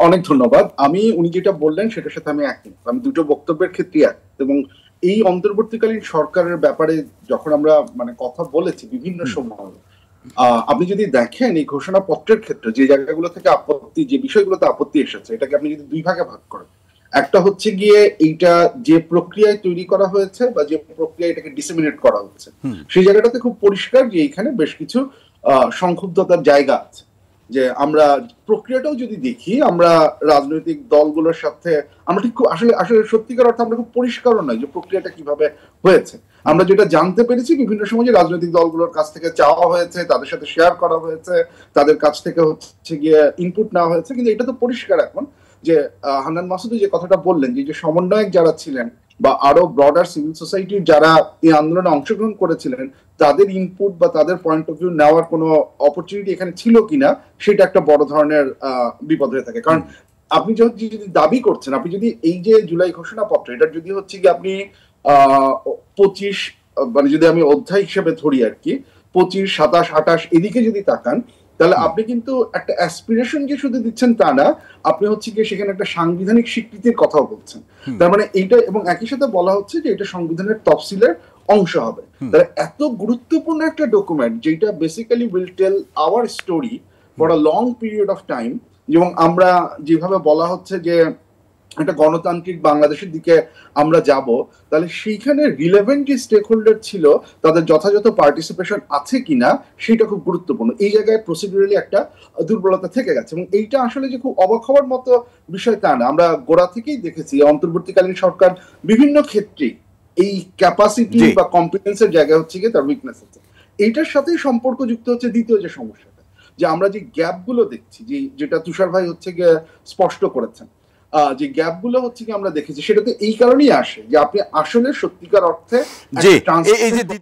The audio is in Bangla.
অনেক ধন্যবাদ। উনি যেটা বললেন সেটার সাথে আমি একমত। আমি দুটো বক্তব্যের ক্ষেত্রে এক এবং এই অন্তর্বর্তীকালীন সরকারের ব্যাপারে যখন আমরা কথা বলেছি বিভিন্ন হুম, সময়, আপনি যদি দেখেন এই ঘোষণাপত্রের ক্ষেত্রে যে জায়গাগুলো থেকে আপত্তি, যে বিষয়গুলোতে আপত্তি এসেছে, এটাকে আপনি যদি দুই ভাগে ভাগ করেন, একটা হচ্ছে গিয়ে এইটা যে প্রক্রিয়ায় তৈরি করা হয়েছে বা যে প্রক্রিয়ায় এটাকে ডিসেমিনেট করা হচ্ছে, হুম, সেই জায়গাটাতে খুব পরিষ্কার যে এখানে বেশ কিছু সংক্ষুব্ধতার জায়গা আছে। যে আমরা প্রক্রিয়াটাও যদি দেখি, আমরা রাজনৈতিক দলগুলোর সাথে আমরা ঠিক আসলে আসলে সত্যিকার অর্থে আমরা খুব পরিষ্কারও নয় যে প্রক্রিয়াটা কিভাবে হয়েছে। হুম, আমরা যেটা জানতে পেরেছি বিভিন্ন সময় যে রাজনৈতিক দলগুলোর কাছ থেকে চাওয়া হয়েছে, তাদের সাথে শেয়ার করা হয়েছে, তাদের কাছ থেকে হচ্ছে গিয়ে ইনপুট নেওয়া হয়েছে, কিন্তু এটা তো পরিষ্কার এখন যে হান্নান মাসুদি যে কথাটা বললেন, যে সমন্বয়ক যারা ছিলেন বা আরো ব্রডার সিভিল সোসাইটির যারা এই আন্দোলনে অংশগ্রহণ করেছিলেন, তাদের ইনপুট বা তাদের পয়েন্ট অফ ভিউ নেওয়ার কোনো অপরচুনিটি এখানে ছিল কিনা, সেটা একটা বড় ধরনের বিপদ হয়ে থাকে। কারণ হুম, আপনি যদি দাবি করছেন, আপনি যদি এই যে জুলাই ঘোষণাপত্র, এটার যদি হচ্ছে কি আপনি 25 যদি আমি অধ্যায় হিসেবে ধরি আর কি, 25, 27, 28 এদিকে যদি তাকান, তাহলে হুম, আপনি কিন্তু একটা অ্যাসপিরেশন যে শুধু দিচ্ছেন তা না, আপনি হচ্ছে গিয়ে সেখানে একটা সাংবিধানিক স্বীকৃতির কথাও বলছেন। হুম, তার মানে এইটা, এবং একই সাথে বলা হচ্ছে যে এটা সংবিধানের তফসিলের অংশ হবে। হুম, তাহলে এত গুরুত্বপূর্ণ একটা ডকুমেন্ট যেটা basically will tell our story for hmm, a long period of time, এবং আমরা যেভাবে বলা হচ্ছে যে একটা গণতান্ত্রিক বাংলাদেশের দিকে আমরা যাব, তাহলে সেইখানে রিলেভেন্ট যে স্টেক হোল্ডার ছিল তাদের যথাযথ পার্টিসিপেশন আছে কিনা সেটা খুব গুরুত্বপূর্ণ। এই জায়গায় প্রসিডিউরালি একটা দুর্বলতা থেকে গেছে, এবং এইটা আসলে যে খুব অবাক হওয়ার মতো বিষয় তা না। আমরা গোড়া থেকেই দেখেছি অন্তর্বর্তীকালীন সরকার বিভিন্ন ক্ষেত্রে এই ক্যাপাসিটি জি, বা কম্পিটেন্সের জায়গা হচ্ছে গিয়ে তার উইকনেস আছে। এইটার সাথেই সম্পর্কযুক্ত হচ্ছে দ্বিতীয় যে সমস্যাটা, যে আমরা যে গ্যাপ গুলো দেখছি, যেটা তুষার ভাই হচ্ছে গিয়ে স্পষ্ট করেছেন, যে গ্যাপ গুলো হচ্ছে কি আমরা দেখেছি, সেটাতে এই কারণেই আসে যে আপনি আসলে সত্যিকার অর্থে জি, একটা এই যে ট্রান্সপারেন্ট